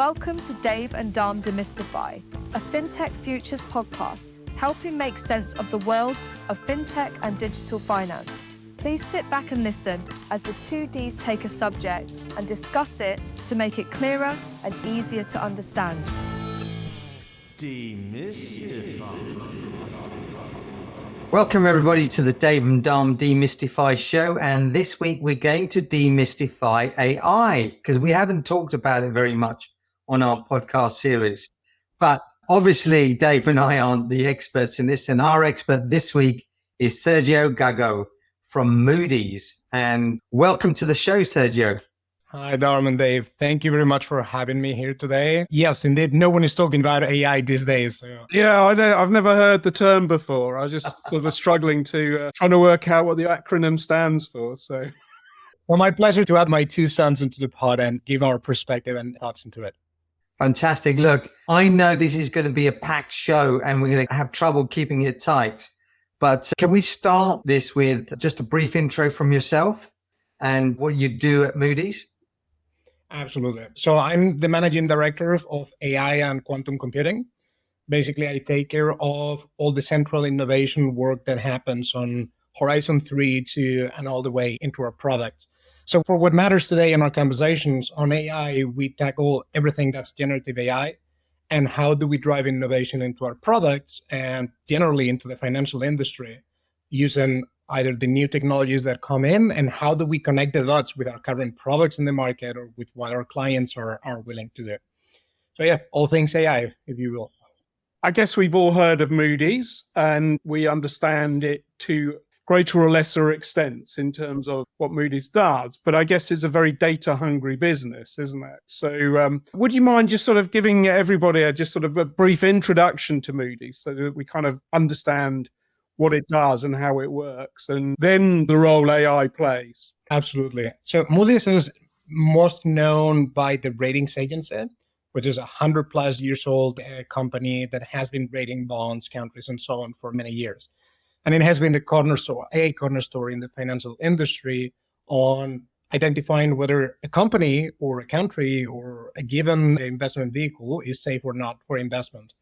Welcome to Dave and Dharm Demystify, a FinTech Futures podcast, helping make sense of the world of FinTech and digital finance. Please sit back and listen as the two Ds take a subject and discuss it to make it clearer and easier to understand. Demystify. Welcome everybody to the Dave and Dharm Demystify show, and this week we're going to demystify AI because we haven't talked about it very much on our podcast series. But obviously Dave and I aren't the experts in this, and our expert this week is Sergio Gago from Moody's. And welcome to the show, Sergio. Hi, Dharm and Dave. Thank you very much for having me here today. Yes, indeed. No one is talking about AI these days. So. Yeah, I've never heard the term before. I was just sort of struggling to trying to work out what the acronym stands for. So, well, my pleasure to add my 2 cents into the pot and give our perspective and thoughts into it. Fantastic. Look, I know this is going to be a packed show and we're going to have trouble keeping it tight. But can we start this with just a brief intro from yourself and what you do at Moody's? Absolutely. So I'm the managing director of AI and quantum computing. Basically, I take care of all the central innovation work that happens on Horizon 3 and all the way into our products. So for what matters today in our conversations on AI, we tackle everything that's generative AI and how do we drive innovation into our products and generally into the financial industry using either the new technologies that come in and how do we connect the dots with our current products in the market or with what our clients are willing to do. So yeah, all things AI, if you will. I guess we've all heard of Moody's and we understand it to greater or lesser extents in terms of what Moody's does. But I guess it's a very data hungry business, isn't it? So would you mind just sort of giving everybody just sort of a brief introduction to Moody's so that we kind of understand what it does and how it works, and then the role AI plays? Absolutely. So Moody's is most known by the ratings agency, which is a 100+ years old company that has been rating bonds, countries, and so on for many years. And it has been a cornerstone in the financial industry on identifying whether a company or a country or a given investment vehicle is safe or not for investment.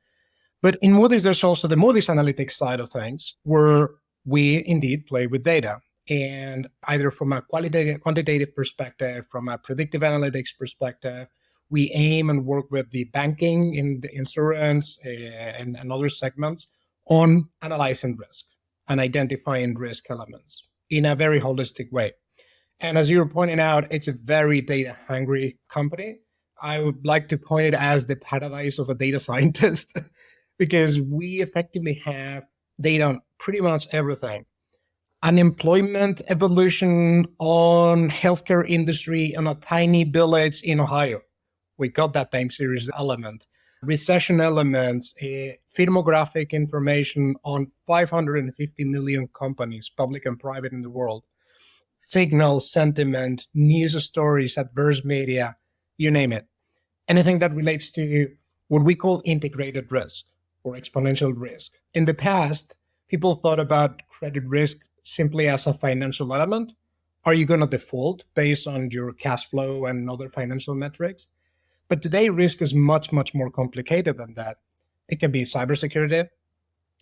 But in Moody's, there's also the Moody's analytics side of things, where we indeed play with data. And either from a quantitative perspective, from a predictive analytics perspective, we aim and work with the banking, in the insurance, and other segments on analyzing risk and identifying risk elements in a very holistic way. And as you were pointing out, it's a very data-hungry company. I would like to point it as the paradise of a data scientist. Because we effectively have data on pretty much everything. Unemployment evolution on healthcare industry in a tiny village in Ohio. We got that time series element. Recession elements, firmographic information on 550 million companies, public and private in the world. Signal, sentiment, news stories, adverse media, you name it. Anything that relates to what we call integrated risk or exponential risk. In the past, people thought about credit risk simply as a financial element. Are you going to default based on your cash flow and other financial metrics? But today, risk is much, much more complicated than that. It can be cybersecurity.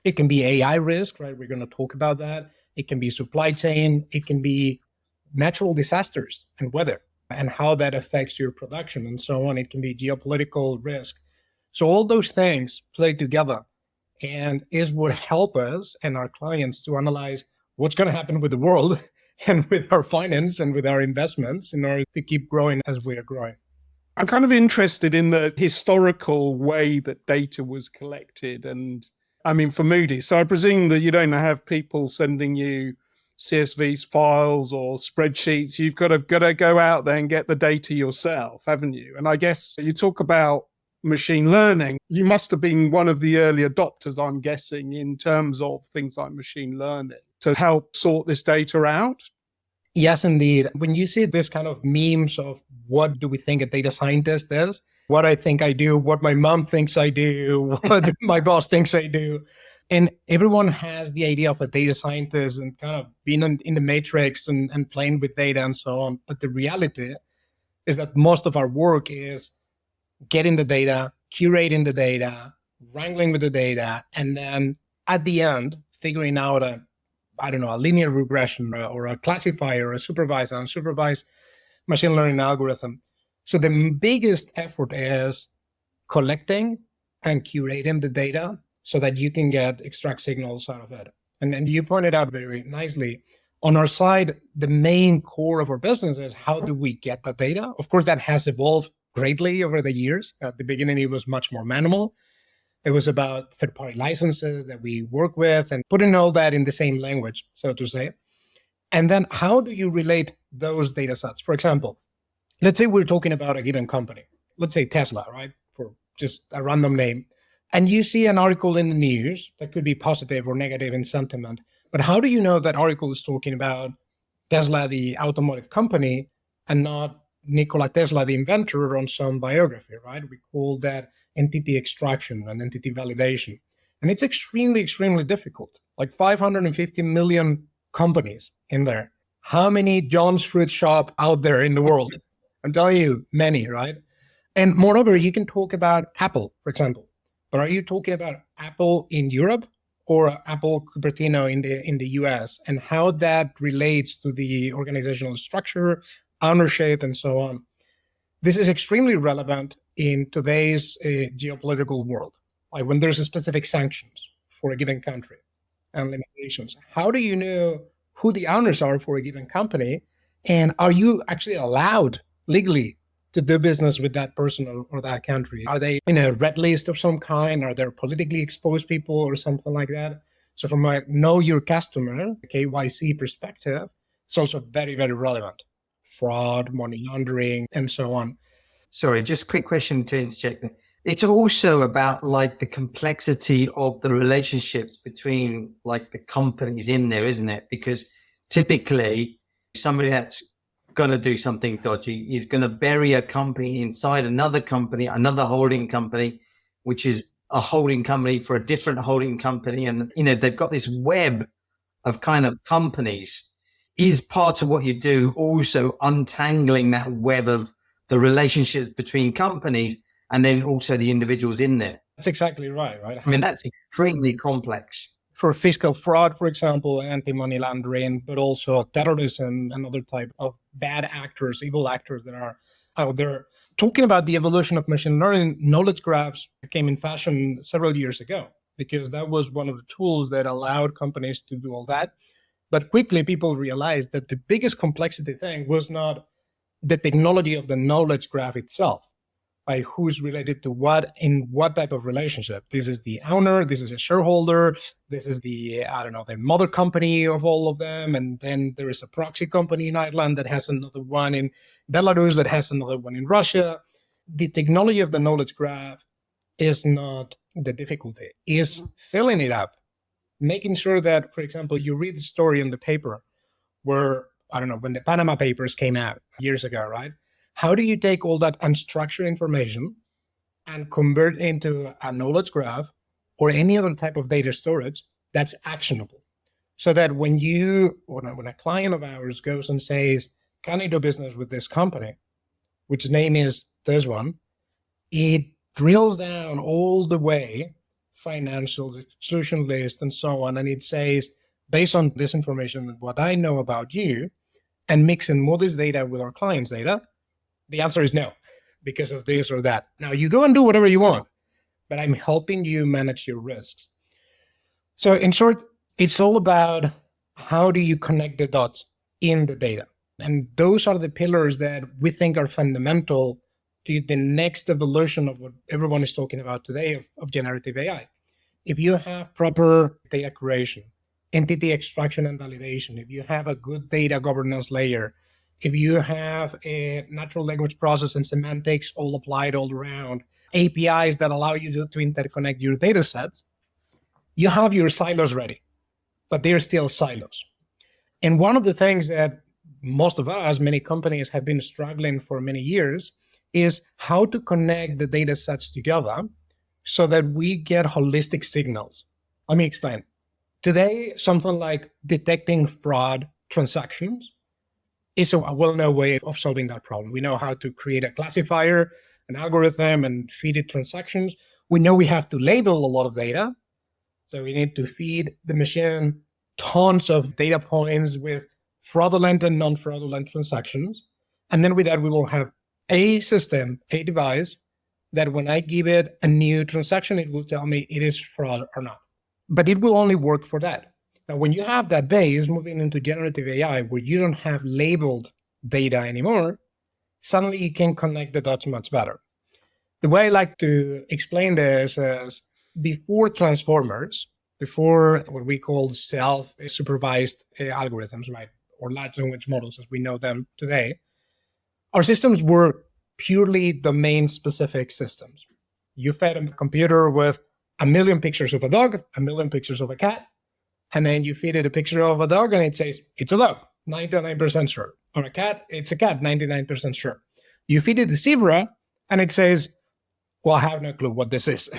It can be AI risk, right? We're going to talk about that. It can be supply chain. It can be natural disasters and weather and how that affects your production and so on. It can be geopolitical risk. So all those things play together and is what help us and our clients to analyze what's going to happen with the world and with our finance and with our investments in order to keep growing as we are growing. I'm kind of interested in the historical way that data was collected. And I mean, for Moody's, so I presume that you don't have people sending you CSV files or spreadsheets. You've got to go out there and get the data yourself, haven't you? And I guess you talk about machine learning. You must have been one of the early adopters, I'm guessing, in terms of things like machine learning to help sort this data out. Yes, indeed. When you see this kind of memes of what do we think a data scientist is, what I think I do, what my mom thinks I do, what my boss thinks I do, and everyone has the idea of a data scientist and kind of being in the matrix and playing with data and so on. But the reality is that most of our work is getting the data, curating the data, wrangling with the data, and then at the end, figuring out a linear regression or a classifier or a supervised, unsupervised machine learning algorithm. So the biggest effort is collecting and curating the data so that you can extract signals out of it. And you pointed out very nicely, on our side, the main core of our business is how do we get the data? Of course, that has evolved greatly over the years. At the beginning, it was much more manual. It was about third-party licenses that we work with and putting all that in the same language, so to say. And then how do you relate those data sets? For example, let's say we're talking about a given company. Let's say Tesla, right? For just a random name. And you see an article in the news that could be positive or negative in sentiment. But how do you know that article is talking about Tesla, the automotive company, and not Nikola Tesla, the inventor, on some biography, right? We call that entity extraction and entity validation. And it's extremely, extremely difficult. Like 550 million companies in there. How many John's Fruit Shop out there in the world? I'm telling you, many, right? And moreover, you can talk about Apple, for example. But are you talking about Apple in Europe or Apple Cupertino in the US, and how that relates to the organizational structure, ownership, and so on? This is extremely relevant in today's geopolitical world. Like when there's a specific sanctions for a given country and limitations, how do you know who the owners are for a given company? And are you actually allowed legally to do business with that person or that country? Are they in a red list of some kind? Are there politically exposed people or something like that? So from a know your customer, KYC perspective, it's also very, very relevant. Fraud, money laundering, and so on. Sorry, just a quick question to interject. It's also about like the complexity of the relationships between like the companies in there, isn't it? Because typically somebody that's going to do something dodgy is going to bury a company inside another company, another holding company, which is a holding company for a different holding company. And, you know, they've got this web of kind of companies. Is part of what you do also untangling that web of the relationships between companies and then also the individuals in there? That's exactly right? I mean, that's extremely complex. For fiscal fraud, for example, anti-money laundering, but also terrorism and other type of bad actors, evil actors that are out there. Talking about the evolution of machine learning, knowledge graphs came in fashion several years ago because that was one of the tools that allowed companies to do all that. But quickly people realized that the biggest complexity thing was not the technology of the knowledge graph itself, by who's related to what in what type of relationship. This is the owner, this is a shareholder, this is the mother company of all of them. And then there is a proxy company in Ireland that has another one in Belarus, that has another one in Russia. The technology of the knowledge graph is not the difficulty, is filling it up, making sure that, for example, you read the story in the paper where, when the Panama Papers came out years ago, right? How do you take all that unstructured information and convert into a knowledge graph or any other type of data storage that's actionable? So that when a client of ours goes and says, can I do business with this company, which name is this one, it drills down all the way, financials, exclusion list, and so on. And it says, based on this information, what I know about you, and mixing Moody's data with our client's data, the answer is no, because of this or that. Now, you go and do whatever you want, but I'm helping you manage your risks. So in short, it's all about how do you connect the dots in the data? And those are the pillars that we think are fundamental to the next evolution of what everyone is talking about today of generative AI. If you have proper data curation, entity extraction and validation, if you have a good data governance layer, if you have a natural language process and semantics all applied all around, APIs that allow you to interconnect your data sets, you have your silos ready, but they're still silos. And one of the things that most of us, many companies have been struggling for many years is how to connect the data sets together so that we get holistic signals. Let me explain. Today, something like detecting fraud transactions is a well-known way of solving that problem. We know how to create a classifier an algorithm and feed it transactions, we know we have to label a lot of data. So we need to feed the machine tons of data points with fraudulent and non-fraudulent transactions. And then with that, we will have a system, a device, that when I give it a new transaction, it will tell me it is fraud or not. But it will only work for that. Now, when you have that base moving into generative AI, where you don't have labeled data anymore, suddenly you can connect the dots much better. The way I like to explain this is before transformers, before what we call self-supervised algorithms, right, or large language models as we know them today, our systems were purely domain-specific systems. You fed a computer with 1 million pictures of a dog, 1 million pictures of a cat, and then you feed it a picture of a dog and it says, it's a dog, 99% sure. Or a cat, it's a cat, 99% sure. You feed it a zebra and it says, well, I have no clue what this is.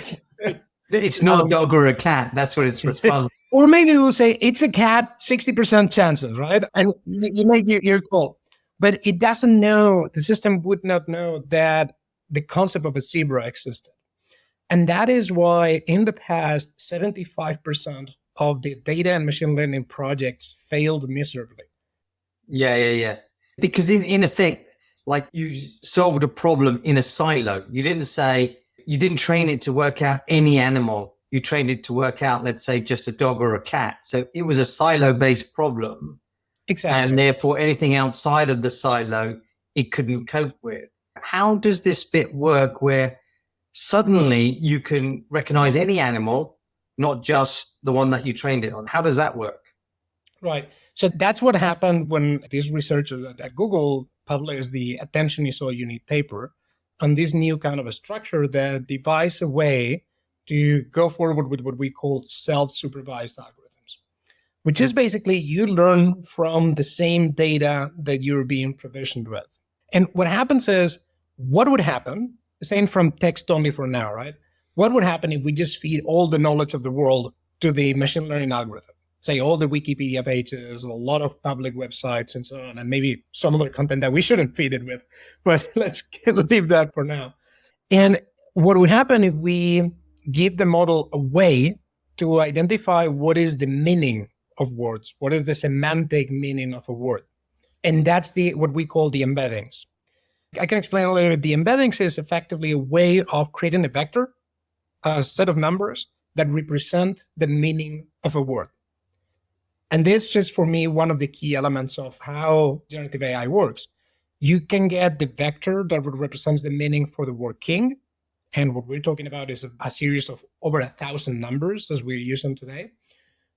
It's not a dog or a cat. That's what it's responsible. Or maybe it will say, it's a cat, 60% chances, right? And you make your call. But it doesn't know, the system would not know that the concept of a zebra existed. And that is why in the past, 75% of the data and machine learning projects failed miserably. Yeah. Because in effect, like you solved a problem in a silo. You didn't train it to work out any animal. You trained it to work out, let's say, just a dog or a cat. So it was a silo-based problem. Exactly. And therefore, anything outside of the silo, it couldn't cope with. How does this bit work where suddenly you can recognize any animal, not just the one that you trained it on? How does that work? Right. So that's what happened when these researchers at Google published the Attention is All You Need paper on this new kind of a structure that devised a way to go forward with what we call self-supervised algorithms, which is basically you learn from the same data that you're being provisioned with. And what happens is, what would happen, saying from text only for now, right? What would happen if we just feed all the knowledge of the world to the machine learning algorithm? Say all the Wikipedia pages, a lot of public websites and so on, and maybe some other content that we shouldn't feed it with, but let's leave that for now. And what would happen if we give the model a way to identify what is the meaning of words, what is the semantic meaning of a word? And that's what we call the embeddings. I can explain a little bit. The embeddings is effectively a way of creating a vector, a set of numbers that represent the meaning of a word. And this is, for me, one of the key elements of how generative AI works. You can get the vector that represents the meaning for the word king. And what we're talking about is a series of over 1,000 numbers as we're using today.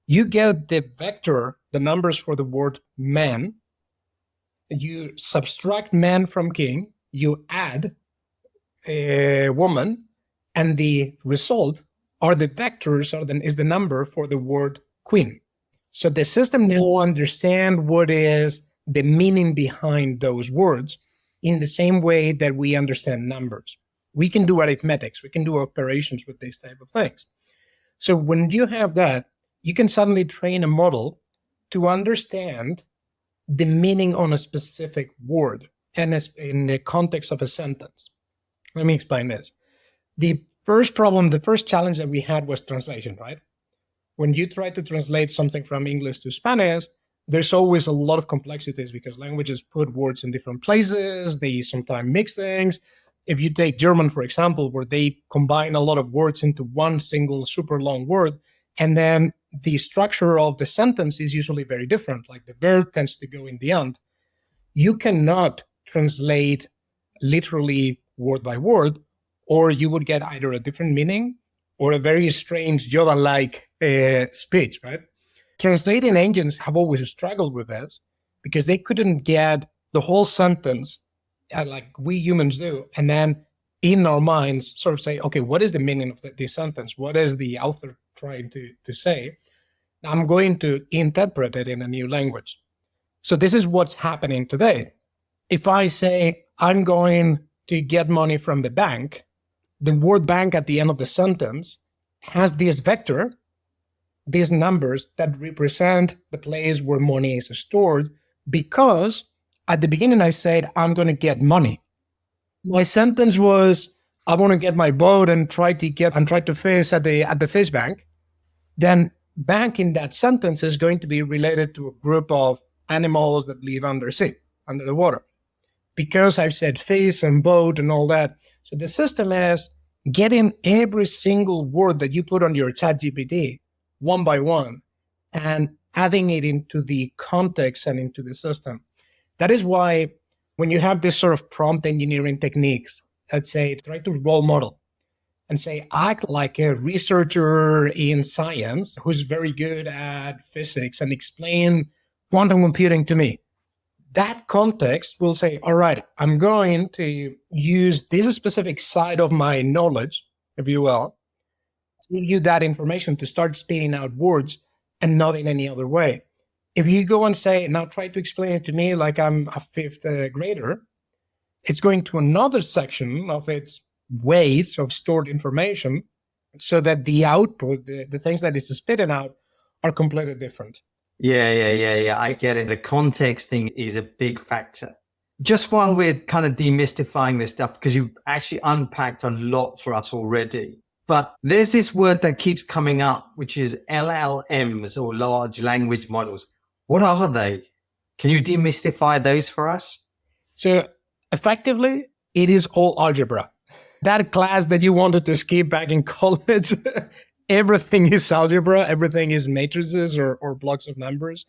You get the vector, the numbers for the word man. You subtract man from king. You add a woman. And the result are the vectors, is the number for the word queen. So the system now understands what is the meaning behind those words in the same way that we understand numbers. We can do arithmetics. We can do operations with these type of things. So when you have that, you can suddenly train a model to understand the meaning on a specific word and in the context of a sentence. Let me explain this. The first challenge that we had was translation, right? When you try to translate something from English to Spanish, there's always a lot of complexities because languages put words in different places. They sometimes mix things. If you take German, for example, where they combine a lot of words into one single super long word, and then the structure of the sentence is usually very different, like the verb tends to go in the end. You cannot translate literally word by word, or you would get either a different meaning or a very strange Yoda-like speech, right? Translating engines have always struggled with this because they couldn't get the whole sentence like we humans do, and then in our minds sort of say, okay, what is the meaning of this sentence? What is the author trying to say? I'm going to interpret it in a new language. So this is what's happening today. If I say, I'm going to get money from the bank, the word bank at the end of the sentence has this vector, these numbers that represent the place where money is stored, because at the beginning I said, I'm going to get money. My sentence was, I want to get my boat and try to fish at the fish bank. Then bank in that sentence is going to be related to a group of animals that live under the water. Because I've said fish and boat and all that. So the system is getting every single word that you put on your ChatGPT one by one and adding it into the context and into the system. That is why when you have this sort of prompt engineering techniques, let's say try to role model and say, act like a researcher in science who's very good at physics and explain quantum computing to me. That context will say, all right, I'm going to use this specific side of my knowledge, if you will, to give you that information to start spitting out words and not in any other way. If you go and say, now try to explain it to me like I'm a fifth grader, it's going to another section of its weights of stored information so that the output, the things that it's spitting out are completely different. Yeah. I get it. The context thing is a big factor. Just while we're kind of demystifying this stuff, because you've actually unpacked a lot for us already, but there's this word that keeps coming up, which is LLMs or large language models. What are they? Can you demystify those for us? So effectively, it is all algebra. That class that you wanted to skip back in college, everything is algebra, everything is matrices or blocks of numbers.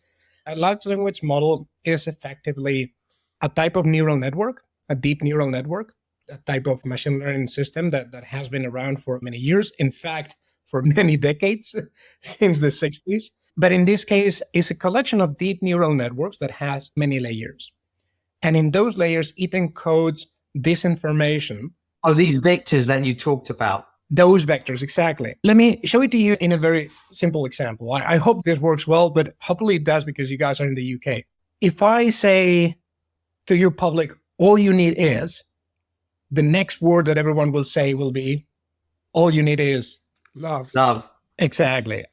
A large language model is effectively a type of neural network, a deep neural network, a type of machine learning system that has been around for many years. In fact, for many decades, since the 60s. But in this case, it's a collection of deep neural networks that has many layers. And in those layers, it encodes this information. Oh, these vectors that you talked about. Those vectors, exactly. Let me show it to you in a very simple example. I hope this works well, but hopefully it does because you guys are in the UK. If I say to your public, all you need is, the next word that everyone will say will be, all you need is Love. Exactly.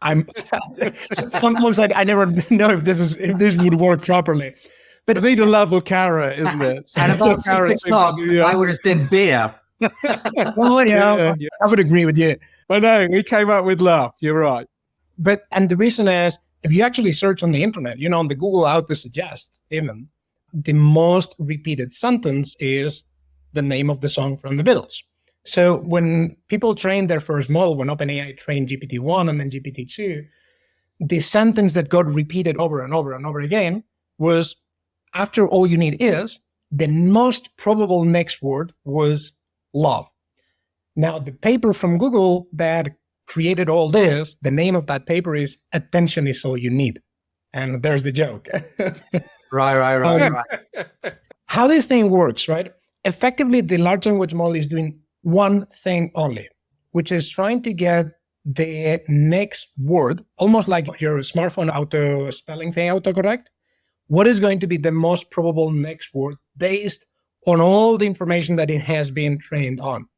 Sometimes I never know if this would work properly. But it's either love or carrot, isn't it? And about TikTok, I would have said beer. Well, yeah, I would agree with you. But no, we came up with love. You're right. And the reason is, if you actually search on the internet, on the Google Auto Suggest, even the most repeated sentence is the name of the song from the Beatles. So when people trained their first model, when OpenAI trained GPT-1 and then GPT-2, the sentence that got repeated over and over and over again was, after all you need is, the most probable next word was love. Now, the paper from Google that created all this, the name of that paper is Attention is All You Need. And there's the joke. Right. How this thing works, right? Effectively, the large language model is doing one thing only, which is trying to get the next word, almost like your smartphone auto spelling thing, autocorrect. What is going to be the most probable next word based on all the information that it has been trained on?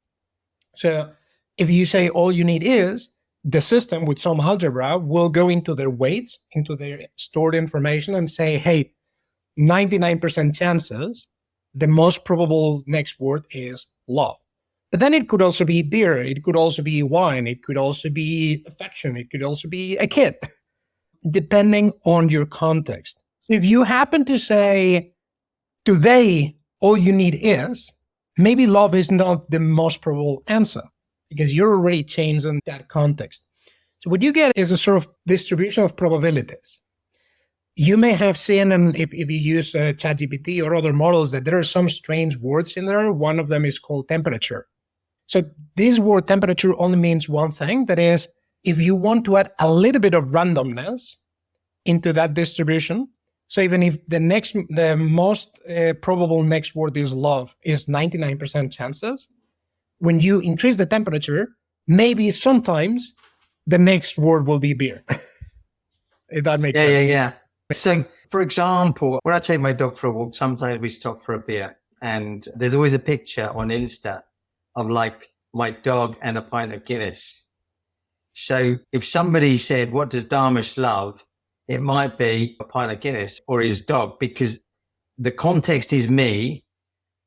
So if you say all you need is, the system with some algebra will go into their weights, into their stored information and say, hey, 99% chances, the most probable next word is love. But then it could also be beer, it could also be wine, it could also be affection, it could also be a kid, depending on your context. If you happen to say, today, all you need is, maybe love is not the most probable answer because you're already changed in that context. So what you get is a sort of distribution of probabilities. You may have seen, and if you use ChatGPT or other models, that there are some strange words in there. One of them is called temperature. So this word temperature only means one thing. That is, if you want to add a little bit of randomness into that distribution, so even if the most probable next word is love is 99% chances, when you increase the temperature, maybe sometimes the next word will be beer. If that makes sense. Yeah. So, for example, when I take my dog for a walk, sometimes we stop for a beer, and there's always a picture on Insta of like my dog and a pint of Guinness. So if somebody said, what does Dharmish love? It might be a pint of Guinness or his dog, because the context is me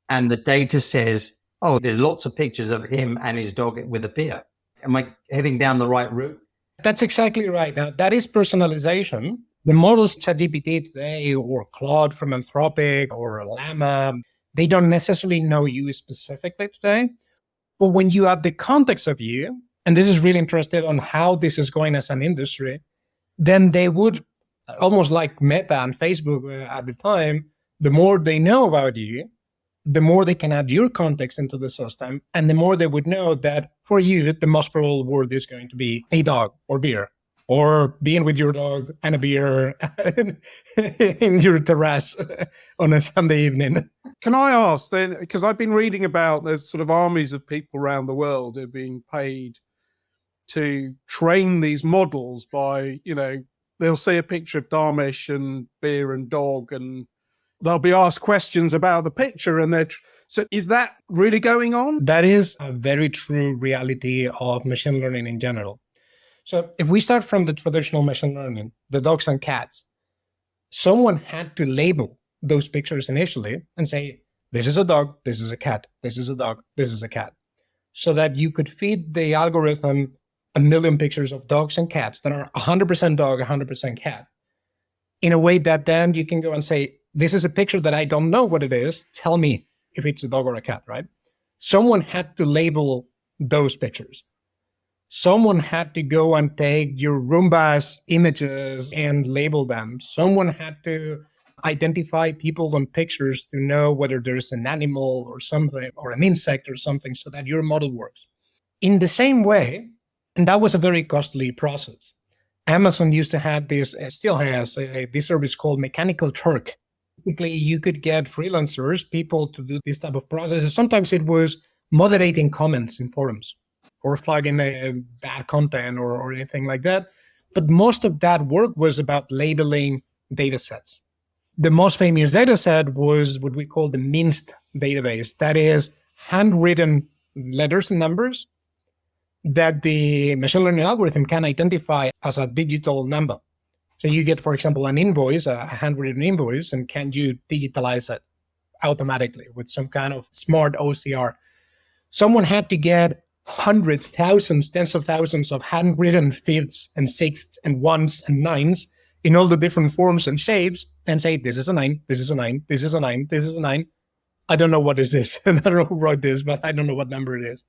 and the data says oh, there's lots of pictures of him and his dog with a beer. Am I heading down the right route? That's exactly right. Now, that is personalization. The models ChatGPT today, or Claude from Anthropic, or Llama, they don't necessarily know you specifically today. But when you add the context of you, and this is really interested on how this is going as an industry, then they would, almost like Meta and Facebook at the time, the more they know about you, the more they can add your context into the system, and the more they would know that for you, the most probable word is going to be a dog or beer, or being with your dog and a beer in your terrace on a Sunday evening. Can I ask then, because I've been reading about there's sort of armies of people around the world who are being paid to train these models by, they'll see a picture of Dharmesh and beer and dog, and they'll be asked questions about the picture. And so is that really going on? That is a very true reality of machine learning in general. So if we start from the traditional machine learning, the dogs and cats, someone had to label those pictures initially and say, this is a dog, this is a cat, this is a dog, this is a cat, so that you could feed the algorithm a million pictures of dogs and cats that are 100% dog, 100% cat, in a way that then you can go and say, this is a picture that I don't know what it is. Tell me if it's a dog or a cat, right? Someone had to label those pictures. Someone had to go and take your Roomba's images and label them. Someone had to identify people on pictures to know whether there's an animal or something, or an insect or something, so that your model works. In the same way, and that was a very costly process. Amazon used to have this, still has, this service called Mechanical Turk. Typically, you could get freelancers, people to do this type of processes. Sometimes it was moderating comments in forums or flagging bad content or anything like that. But most of that work was about labeling datasets. The most famous dataset was what we call the MINST database. That is handwritten letters and numbers that the machine learning algorithm can identify as a digital number. So you get, for example, an invoice, a handwritten invoice, and can you digitalize it automatically with some kind of smart OCR? Someone had to get hundreds, thousands, tens of thousands of handwritten fifths and sixths and ones and nines in all the different forms and shapes and say, this is a 9, this is a 9, this is a 9, this is a 9. I don't know what is this. I don't know who wrote this, but I don't know what number it is.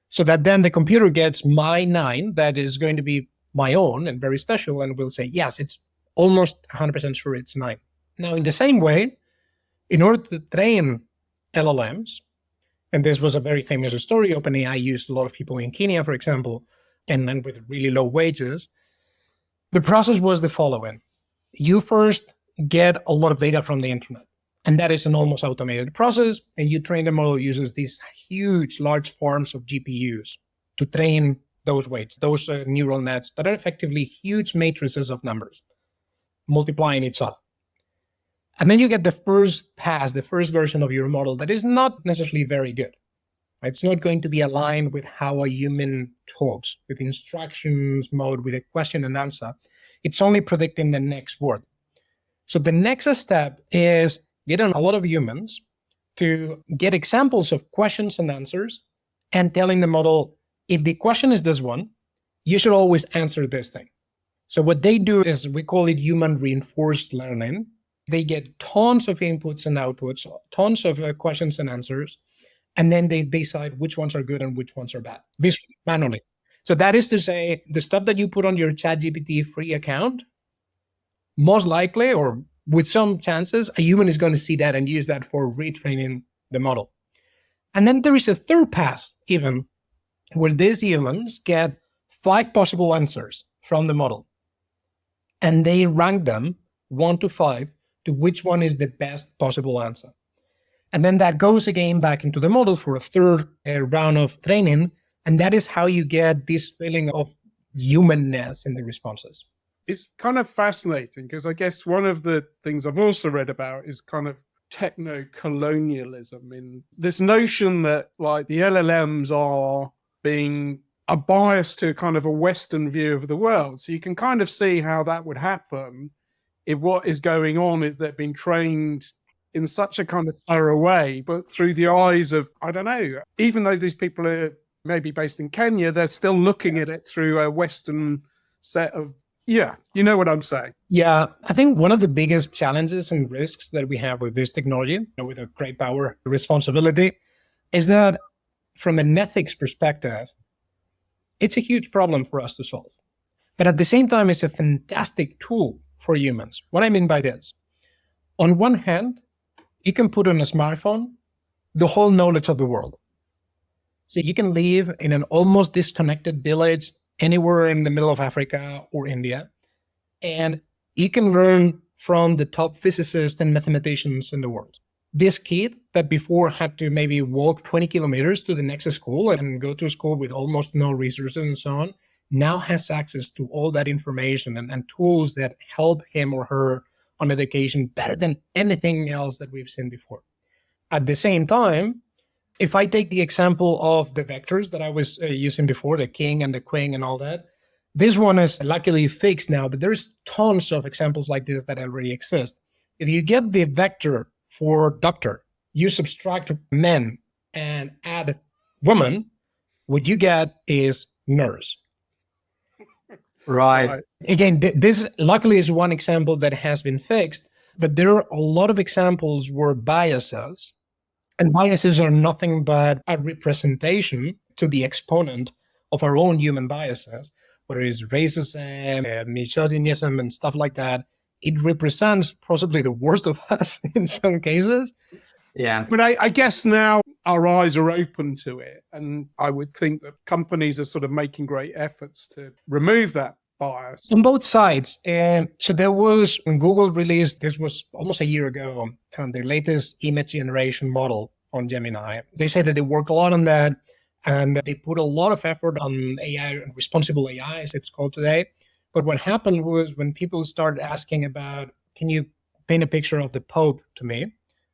So that then the computer gets my 9 that is going to be my own and very special, and will say, yes, it's almost 100% sure it's 9. Now, in the same way, in order to train LLMs, and this was a very famous story, OpenAI used a lot of people in Kenya, for example, and then with really low wages, the process was the following. You first get a lot of data from the internet, and that is an almost automated process, and you train the model uses these huge, large farms of GPUs to train those weights, those neural nets that are effectively huge matrices of numbers, multiplying each other. And then you get the first pass, the first version of your model that is not necessarily very good. Right? It's not going to be aligned with how a human talks, with instructions mode, with a question and answer. It's only predicting the next word. So the next step is getting a lot of humans to get examples of questions and answers and telling the model, if the question is this one, you should always answer this thing. So what they do is, we call it human reinforced learning. They get tons of inputs and outputs, tons of questions and answers, and then they decide which ones are good and which ones are bad, manually. So that is to say, the stuff that you put on your ChatGPT free account, most likely, or with some chances, a human is going to see that and use that for retraining the model. And then there is a third pass, even, where these humans get 5 possible answers from the model, and they rank them 1 to 5 to which one is the best possible answer. And then that goes again back into the model for a third round of training, and that is how you get this feeling of humanness in the responses. It's kind of fascinating, because I guess one of the things I've also read about is kind of techno-colonialism, in this notion that like the LLMs are being a bias to kind of a Western view of the world. So you can kind of see how that would happen if what is going on is they've been trained in such a kind of thorough way, but through the eyes of, I don't know, even though these people are maybe based in Kenya, they're still looking at it through a Western set of, yeah, you know what I'm saying. Yeah, I think one of the biggest challenges and risks that we have with this technology, with a great power responsibility, is that from an ethics perspective, it's a huge problem for us to solve. But at the same time, it's a fantastic tool for humans. What I mean by this, on one hand, you can put on a smartphone the whole knowledge of the world. So you can live in an almost disconnected village anywhere in the middle of Africa or India, and you can learn from the top physicists and mathematicians in the world. This kid that before had to maybe walk 20 kilometers to the next school and go to school with almost no resources and so on, now has access to all that information and tools that help him or her on education better than anything else that we've seen before. At the same time, if I take the example of the vectors that I was using before, the king and the queen and all that, this one is luckily fixed now, but there's tons of examples like this that already exist. If you get the vector for doctor, you subtract men and add woman, what you get is nurse. Right. Again, this luckily is one example that has been fixed, but there are a lot of examples where biases, and biases are nothing but a representation to the exponent of our own human biases, whether it's racism, misogynism, and stuff like that. It represents possibly the worst of us in some cases. Yeah. But I guess now our eyes are open to it. And I would think that companies are sort of making great efforts to remove that bias. On both sides. So there was, when Google released, this was almost a year ago, their latest image generation model on Gemini. They say that they worked a lot on that, and they put a lot of effort on AI, responsible AI, as it's called today. But what happened was when people started asking about, can you paint a picture of the Pope to me?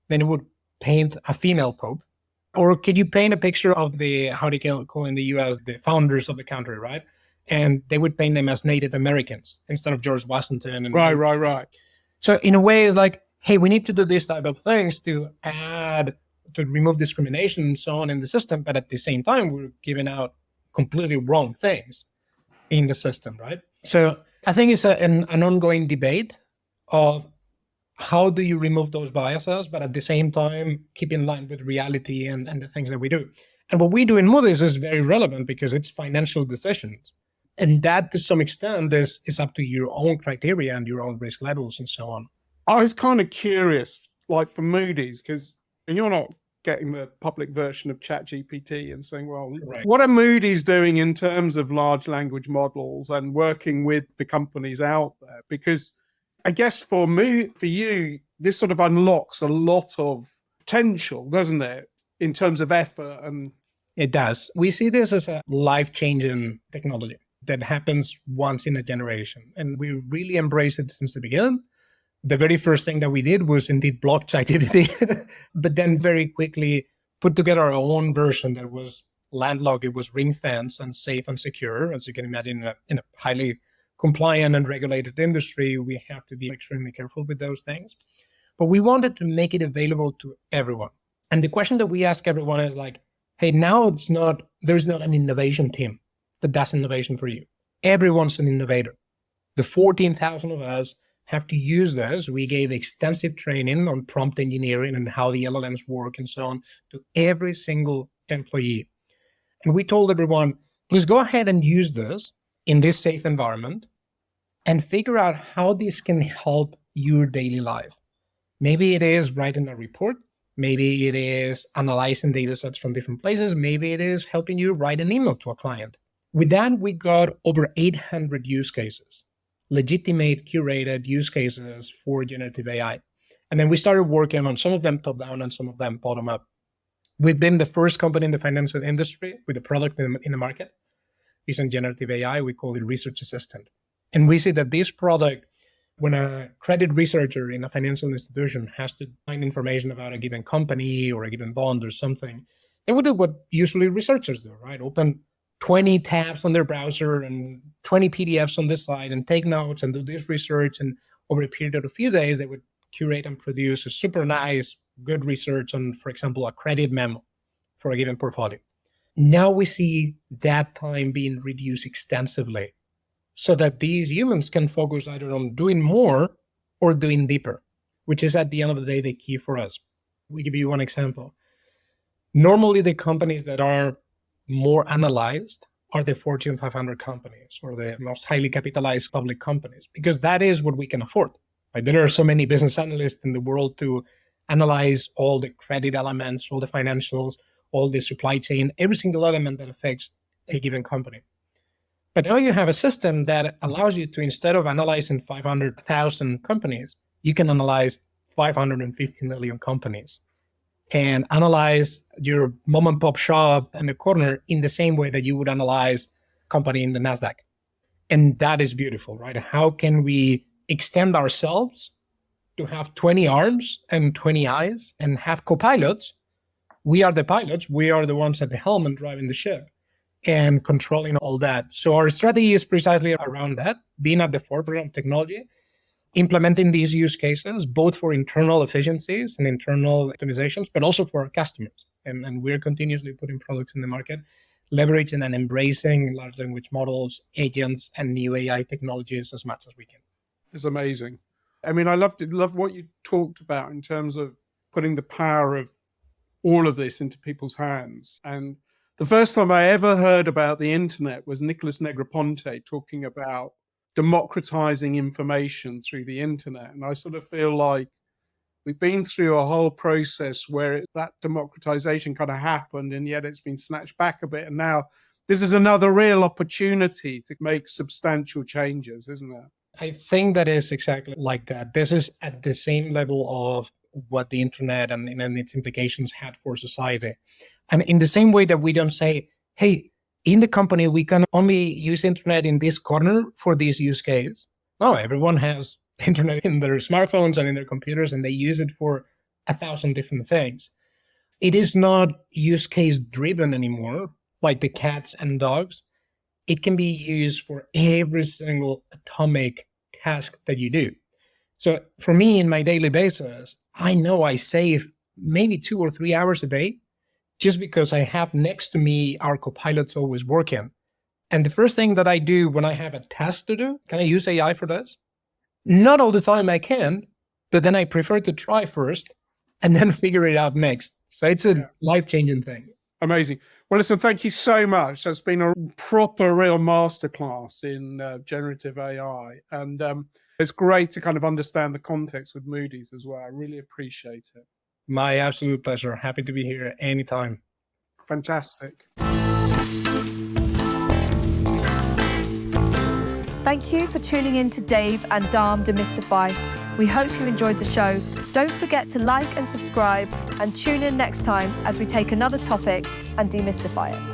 Then it would paint a female Pope. Or could you paint a picture of the, how they call in the US, the founders of the country, right? And they would paint them as Native Americans instead of George Washington. And Right. So in a way, it's like, hey, we need to do this type of things to remove discrimination and so on in the system. But at the same time, we're giving out completely wrong things in the system, right? So I think it's an ongoing debate of how do you remove those biases, but at the same time, keep in line with reality and the things that we do. And what we do in Moody's is very relevant because it's financial decisions. And that, to some extent, is up to your own criteria and your own risk levels and so on. I was kind of curious, like for Moody's, because you're not getting the public version of ChatGPT and saying, well, Right. What are Moody's doing in terms of large language models and working with the companies out there? Because I guess for you, this sort of unlocks a lot of potential, doesn't it, in terms of effort? And It does. We see this as a life-changing technology that happens once in a generation. And we really embrace it since the beginning. The very first thing that we did was indeed block ChatGPT, but then very quickly put together our own version that was landlocked. It was ring-fenced and safe and secure. As you can imagine, in a highly compliant and regulated industry, we have to be extremely careful with those things. But we wanted to make it available to everyone. And the question that we ask everyone is like, hey, now there's not an innovation team that does innovation for you. Everyone's an innovator. The 14,000 of us have to use this. We gave extensive training on prompt engineering and how the LLMs work and so on to every single employee. And we told everyone, please go ahead and use this in this safe environment and figure out how this can help your daily life. Maybe it is writing a report. Maybe it is analyzing data sets from different places. Maybe it is helping you write an email to a client. With that, we got over 800 use cases, legitimate, curated use cases for generative AI. And then we started working on some of them top-down and some of them bottom-up. We've been the first company in the financial industry with a product in the market using generative AI. We call it Research Assistant. And we see that this product, when a credit researcher in a financial institution has to find information about a given company or a given bond or something, they would do what usually researchers do, right? Open 20 tabs on their browser and 20 PDFs on this slide and take notes and do this research. And over a period of a few days, they would curate and produce a super nice, good research on, for example, a credit memo for a given portfolio. Now we see that time being reduced extensively so that these humans can focus either on doing more or doing deeper, which is at the end of the day the key for us. We give you one example. Normally, the companies that are more analyzed are the Fortune 500 companies or the most highly capitalized public companies, because that is what we can afford. Right? There are so many business analysts in the world to analyze all the credit elements, all the financials, all the supply chain, every single element that affects a given company. But now you have a system that allows you to, instead of analyzing 500,000 companies, you can analyze 550 million companies and analyze your mom and pop shop in the corner in the same way that you would analyze a company in the NASDAQ. And that is beautiful, right? How can we extend ourselves to have 20 arms and 20 eyes and have co-pilots? We are the pilots. We are the ones at the helm and driving the ship and controlling all that. So our strategy is precisely around that, being at the forefront of technology, implementing these use cases, both for internal efficiencies and internal optimizations, but also for our customers. And we're continuously putting products in the market, leveraging and embracing large language models, agents, and new AI technologies as much as we can. It's amazing. I mean, I loved what you talked about in terms of putting the power of all of this into people's hands. And the first time I ever heard about the internet was Nicholas Negroponte talking about democratizing information through the internet. And I sort of feel like we've been through a whole process where that democratization kind of happened, and yet it's been snatched back a bit. And now this is another real opportunity to make substantial changes, isn't it? I think that is exactly like that. This is at the same level of what the internet and its implications had for society. And in the same way that we don't say, hey, in the company, we can only use internet in this corner for this use case. No, everyone has internet in their smartphones and in their computers, and they use it for 1,000 different things. It is not use case driven anymore, like the cats and dogs. It can be used for every single atomic task that you do. So for me, in my daily basis, I know I save maybe 2 or 3 hours a day just because I have next to me our copilots always working. And the first thing that I do when I have a task to do, can I use AI for this? Not all the time I can, but then I prefer to try first and then figure it out next. So it's a life-changing thing. Amazing. Well, listen, thank you so much. That's been a proper, real masterclass in generative AI. And it's great to kind of understand the context with Moody's as well. I really appreciate it. My absolute pleasure. Happy to be here anytime. Fantastic. Thank you for tuning in to Dave and Dharm Demystify. We hope you enjoyed the show. Don't forget to like and subscribe, and tune in next time as we take another topic and demystify it.